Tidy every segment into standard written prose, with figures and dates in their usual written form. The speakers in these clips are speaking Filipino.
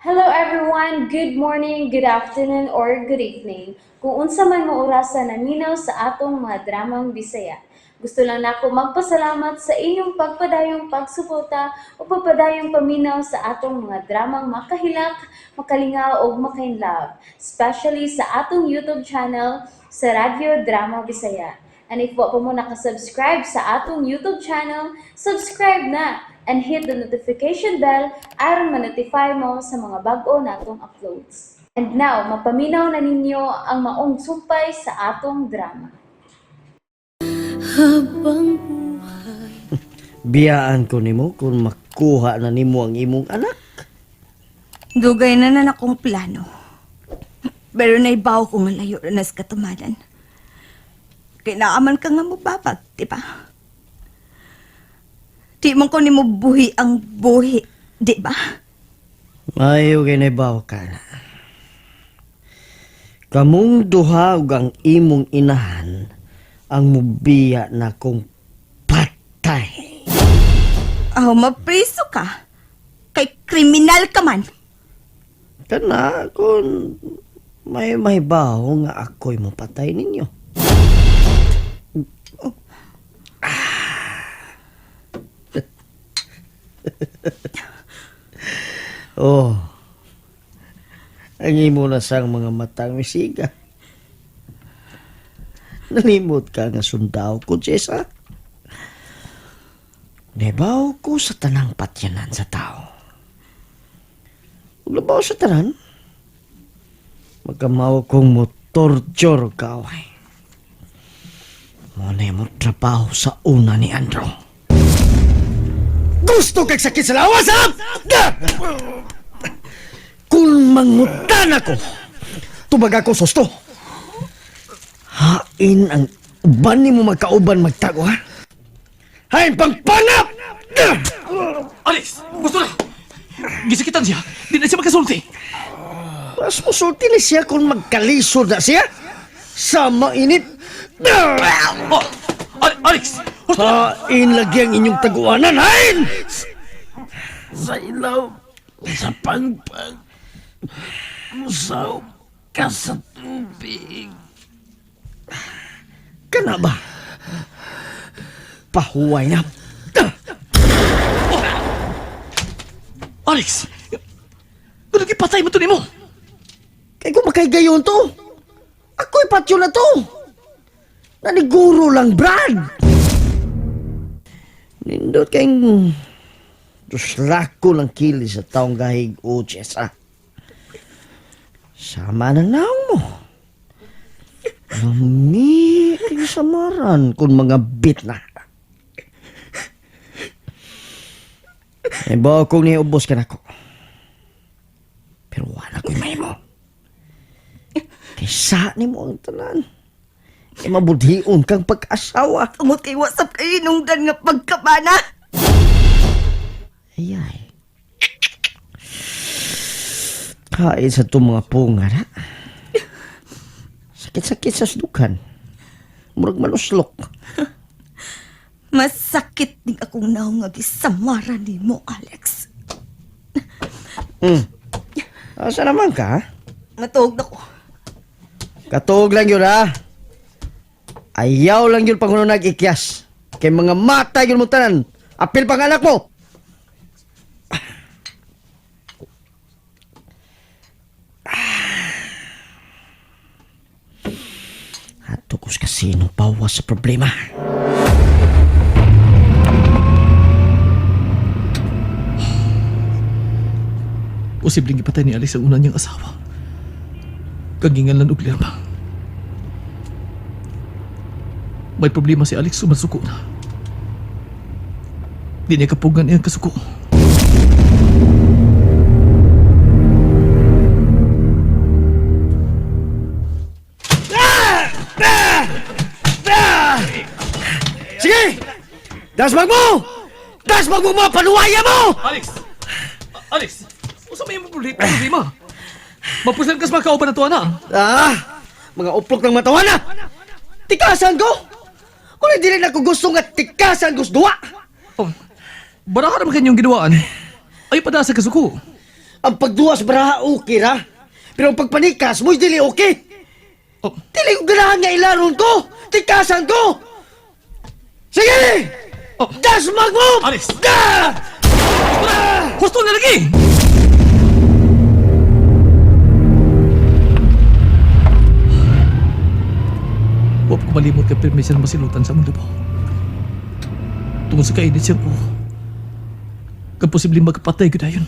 Hello everyone, good morning, good afternoon, or good evening. Kung unsa man mo orasan naminaw sa atong mga dramang Bisaya. Gusto lang nako magpasalamat sa inyong pagpadayong pagsuporta o pagpadayong paminaw sa atong mga dramang makahilak, makalingaw o makainlove, especially sa atong YouTube channel sa Radyo Drama Bisaya. And if wa pa mo nakasubscribe sa atong YouTube channel, subscribe na and hit the notification bell aron ma-notify mo sa mga bag-o natong uploads. And now, mapaminaw na ninyo ang maong sumpay sa atong drama. Habang buhay. Biyaan ko nimo kung makuha na nimo ang imong anak. Dugay na akong plano. Pero naibaw ko nga layo na sa katumanan. Kinaaman ka nga mo babag, di ba? Di man ko ni mo buhi ang buhi, di ba? Mayo kay naibaw ka na. Kamong duha ug ang imong inahan ang mubiya na kong patay. Aw, mapriso ka. Kay kriminal ka man. Kana kung may mahibaw nga ako'y mapatay ninyo. Oh, ang imo na sang mga matang misiga. Nalimot ka nga sundaw ko, Jessa. Nebaw ko sa tanang patyanan sa tao. Uglabaw sa tanan, magkamaw kong mo-torture kaway. Muna mo trabaho sa una ni Andrew. Gusto kag sakit sa lawas, ha? Kung mangutan ako, tubag ako susto. Hain ang uban ni mo magkauban magtago, ha? Hain pangpanap! Alex! Gusto na! Gisakitan siya! Di na siya magkasulti! Mas musulti na siya kung magkalisod na siya. Sama init. Oh! Alex! Hain lagi ang inyong taguanan, hain! Sa ilaw, sa pangpang, musaw ka sa tubig. Kana ba? Pahuway na. Alex! Kung nagipatay mo to ni mo! Kaya kung makaigayon to, ako'y patyo na to. Naniguro lang, Brad. Nindot kayong duslako ng kili sa taong gahig o Jessa. Sama ng naong mo. Nami kayo samaran kung mga bit na. May bawa kong niubos ka na ko. Pero wala ko'y may mo. Kaysa ni mo ang tanan. E mabudhion kang pag-asawa. Amot kay wasap kayo nung dan nga pagkabana. Ayay. Kain sa itong mga punga na. Sakit-sakit sa sudukan. Murag maluslok. Masakit din akong naong nga gisamara ni mo, Alex. Asa naman ka? Matuog na ko. Katuog lang yun, ha? Ayaw lang yun pag nag-ikyas. Kay mga mata yun mo tanan. Apil pang anak mo. Hatukos kasi nung pawas sa problema. Posibleng ipatay ni Alex ang una niyang asawa. Kagingan lang og lerma. May problema si Alex sumasuko na. Di niya kapugan iyang kasuko. Sige! Dasmag mo! Dasmag mo mga panuwaya mo! Alex! Alex! Usa may problema? Mapusan ka sa mga kauban na tuwa na. Mga uplok ng matawan na! Tikasan ko! Kung hindi rin ako gusto nga tikasan ko sa duwa! Oh, baraha naman kanyang ginawaan. Ay padasa kasuko. Ang pagduwas baraha okay ra. Pero ang pagpanikas mo'y dili okay. Oh, Dili ko ganahan nga ilaron ko. Tikasan ko. Sige! Oh. Dasmag mo! Aris! Da! Gusto na lagi! Huwag ko malimot ka permission na masilutan sa mundo mo. Tungkol sa kainit siya ko, kang posibleng magkapatay ko na yun.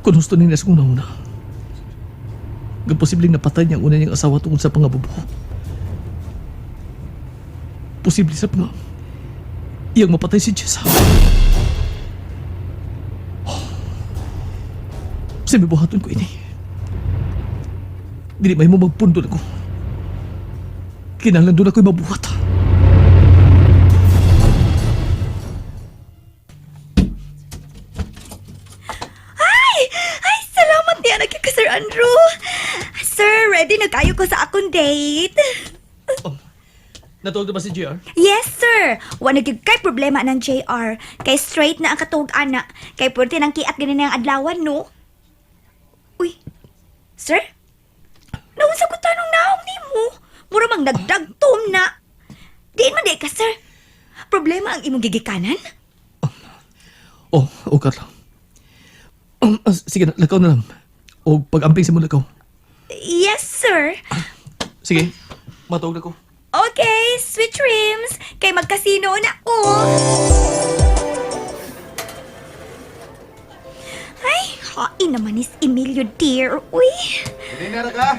Kung gusto nila sa una-una, kang posibleng napatay niya ang una niyang asawa tungkol sa pangabubo. Posible sa mga iyang mapatay si Jessa. Simibuhaton ko ini. Dili may mo magpundol ako. Kinahanglan doon ako'y mabuhat. Ay, salamat niya ka, Sir Andrew. Sir, ready na kayo ko sa akong date. Natawag na ba si JR? Yes, sir. Wala nagig kay problema ng JR. Kay straight na ang katuog ana. Kay pwerte nang kiat ganin ang adlawan, no? Uy, sir? Naunsa ko tanong naong ni mo. Mura mang nagdagtom na. Diin man di ka, sir. Problema ang imong gigikanan? Oh, okay lang. Sige na, lakaw na lang. O pag-amping sa mula ko. Yes, sir. Sige, matawag na ko. Okay, sweet dreams. Kay magkasino na ko. Ay, hain naman is Emilio, dear. Uy. Hindi na ka?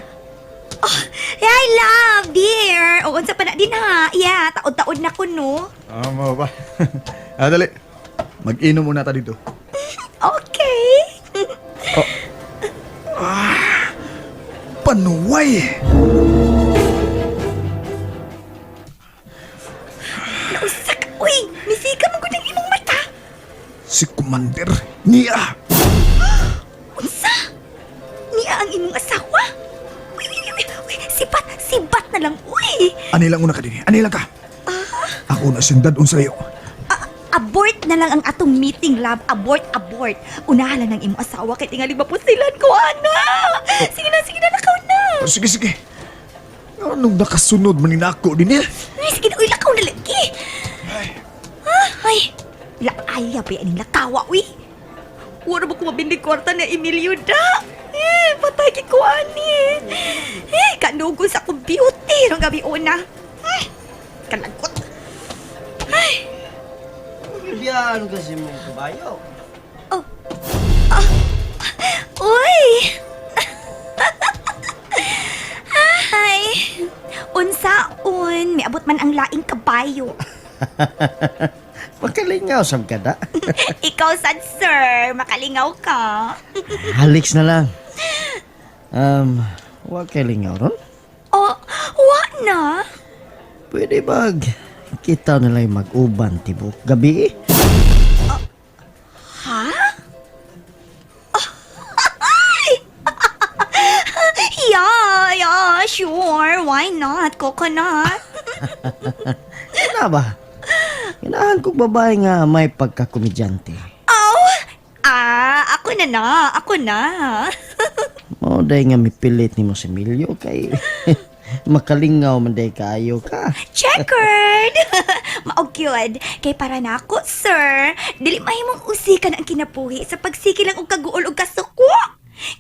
Ay, love, dear. O, unsa pa na din ha. Yeah, taod-taod na ko, no? Mo ba? Dali. Mag-inom muna ta dito. Okay. Panuway! Nausa ka. Uy, misika mo gud ang imong mata. Si Commander Nia! Unsa? Niya ang imong asawa? Uy, uy, uy, uy. Sibat na lang, uy. Ani lang una ka din. Ani lang ka. Ako na sindad unsa iyo. Abort na lang ang atong meeting, love. Abort. Unahan lang ng imong asawa kay tingali mapusilan ko, ana. Sige na, nakaw na. Sige, sige. Anong nakasunod maninako din niya? Ay, sige na, uy, lakaw na lagi. Ay, laaya pa yan lakawa, uy. Wala ba ko mabindi kwarta na Emilio da? Patay ki ko, ani. Kanugo sa akong beauty nung gabi una. Kalagot. Ay, Biyano kasi mong kabayo. uy. Ay, unsaon, may abot man ang laing kabayo. Makalingaw sa kada. Ikaw, sad sir, makalingaw ka. Haliks na lang. Huwag kay lingaw ron. Oh, wa na. Pwede ba kita na lang mag-uban tibok gabi? Ha? Yeah, sure. Why not? Coconut. Ano ba? Ganahan kong babae nga may pagkakomedyante. Oh! Ako na. Mo day nga mipilit ni mo si Emilio kay makalingaw man day kaayo ka. Checkered! Maog yun. Kay para na ako, sir. Dili mahimong usikan ang kinapuhi sa pagsiki lang og kaguol og kasuko.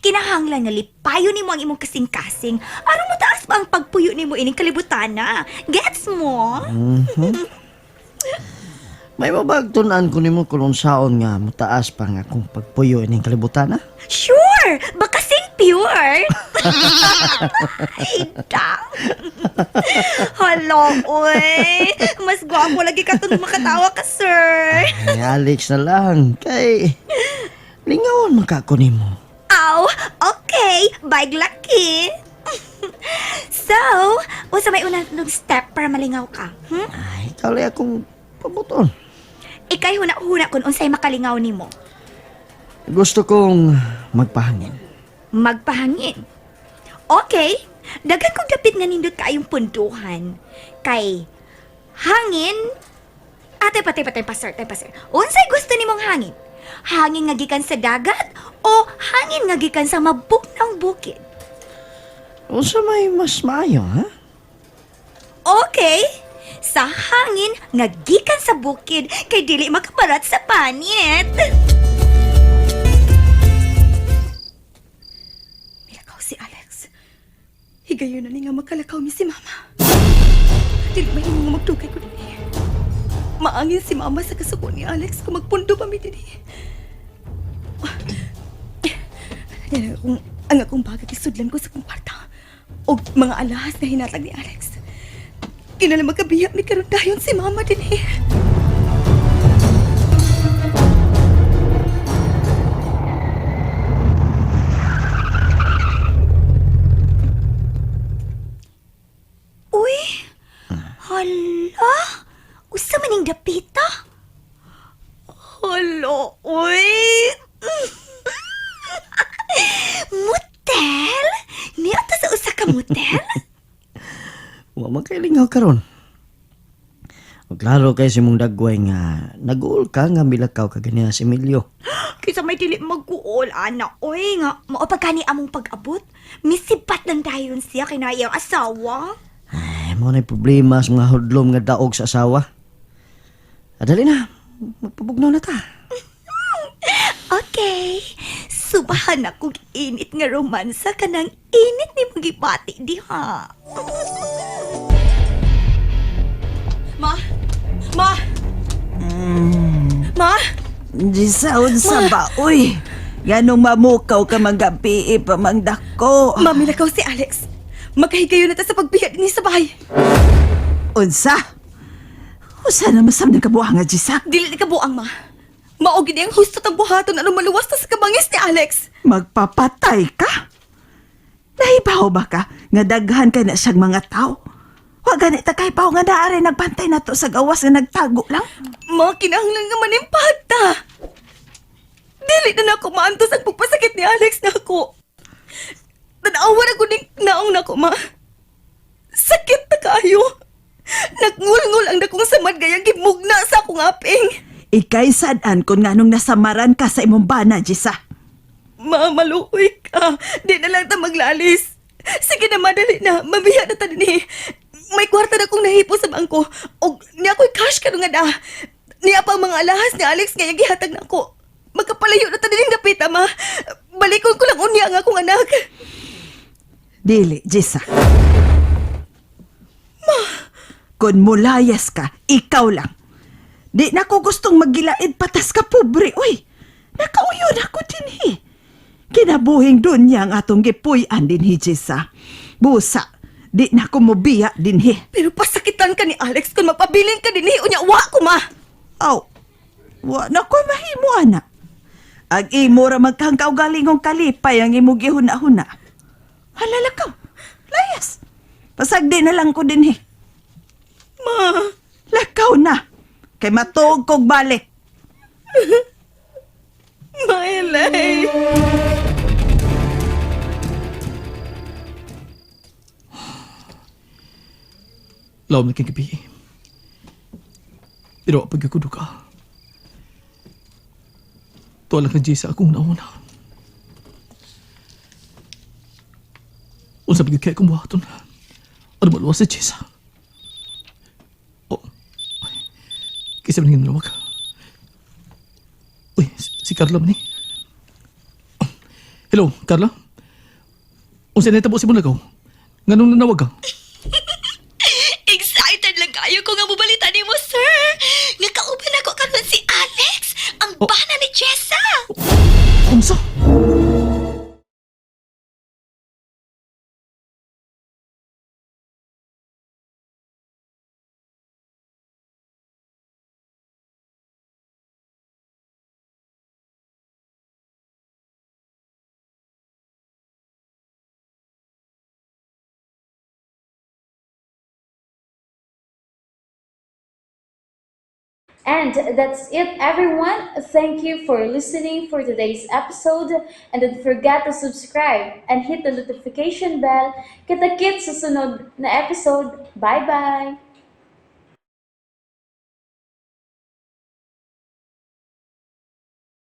Kinahanglan nga lipayo nimo ang imong kasing-kasing. Aron mo taas pa ang pagpuyo nimo ining kalibutana. Gets mo? May mabagtunan ko nimo kung unsaon nga mutaas pa nga kung pagpuyo ining kalibutan na. Sure! Bakasing pure! Ay, dang! Hello, uy! Mas gwapo lagi ka itong makatawa ka, sir! Ay, Alex na lang kay lingawan man ka ko nimo. Ow! Okay! Bye, lucky! So, unsa may unang step para malingaw ka? Ay, ikaw lang akong pabuton. Ikay huna-huna kung unsay makalingaw nimo. Gusto kong magpahangin. Magpahangin. Okay, daghan kong dapit nga nindot kaayong punduhan. Kay hangin Ate, patay, pasir. Unsay gusto nimong hangin? Hangin nga gikan sa dagat o hangin nga gikan sa mabuknang bukid? Unsa may mas maayo, ha? Okay, sa hangin nga gikan sa bukid kay dili makaparat sa panit. Milakaw si Alex. Higayon na ni nga makalakaw mi si Mama. Dili may nga magdugay ko din. Maangin si Mama sa kasuko ni Alex kung magpundo pa mi din. Yan ang akong bagay isudlan ko sa kong kwarta. O mga alahas na hinatag ni Alex. Kinala magkabiyak ni karon dayon si Mama din eh. Uy! Hala! Usa maning dapita? Hala! Uy! Motel? Niya ta sa usa ka motel? Wa man kay lingaw karon. O klaro kay si mong dagway nga nag-uol ka nga milakaw ka ganiya si Emilio. Kisa may dili mag-uol, ana. Uy, nga, maupagkani among pag-abot. Misipat lang dayon siya kinayang asawa. Ay, mo na problema sa mga hudlom nga daog sa asawa. Adali na, magpabugnaw na ta. Okay. Subahan akong init nga romansa ka ng init ni magipati diha. Ma! Ma! Ma! Gisaon sa baoy. Ganong mamukaw ka magabi pamangdako. Mamilakaw si Alex. Magkahigayon na ta sa pagbiya din sa bahay. Unsa? Usa na masam ng kabuhang nga Gisa. Dili ni kabuang, ma. Maugid ang husto tang buhaton ano maluwas na sa kabangis ni Alex. Magpapatay ka? Nahibaw ba ka nga daghan ka na siyang mga tao? Wa ganit ta kay nga naari nagbantay na to sa gawas nga nagtago lang. Ma, kinahanglan nga manimpad ta. Dili na ako maantos ang pagpasakit ni Alex na ako. Tanawan ako ning naong nako, ma. Sakit na kayo. Nagngul-ngul ang dakong samad gayang gimugna sa akong aping. Ikay sadan kung nganong nasamaran ka sa imong bana, Gisa. Ma, maluoy ka. Di na lang ta maglalis. Sige na, madali na. Mabiya na ta din eh. May kwarta na kong nahipo sa bangko. O niya ako'y cash ka nga da. Niya pa ang mga alahas ni Alex nga gihatag na ako. Magkapalayo na ta din dapita, ma. Balikon ko lang unya ang akong anak. Dili, Gisa. Kung mulayas ka, ikaw lang. Di na ko gustong maggilaid patas ka pobre, uy. Nakauyon ako din eh. Kinabuhing doon niya ang atong gipuy-an din hi, Gisa. Busa, di na ko mobiya din hi. Pero pasakitan ka ni Alex kung magpabilin ka din eh. Unya, wa ko, ma. Aw, wa na ko mahimo, ana. Ag imo ra magkangkaw galingong kalipay ang imo gihuna-huna. Halalakaw, layas. Pasagdi na lang ko din hi. Ma. Lakaw na. Kay matuog kog balik. Maylay. Laom na kang gabi. Pero pag ako duka, tuwalak na Jay sa akong nauna. Unsa pag kaya kumuhaton, ano maluwas sa Jay. Kisa ba nang nawag? Uy, si Carla ba ni? Hello, Carla? Unsa na itabo si mo lagaw? Nganong nanawag ka? Excited lang kayo ko nga bubalita ni mo, sir. Nakauban ako karon si Alex, ang bana ni Jessa. Unsa? And that's it, everyone. Thank you for listening for today's episode. And don't forget to subscribe and hit the notification bell. Kita-kits sa sunod na episode. Bye-bye!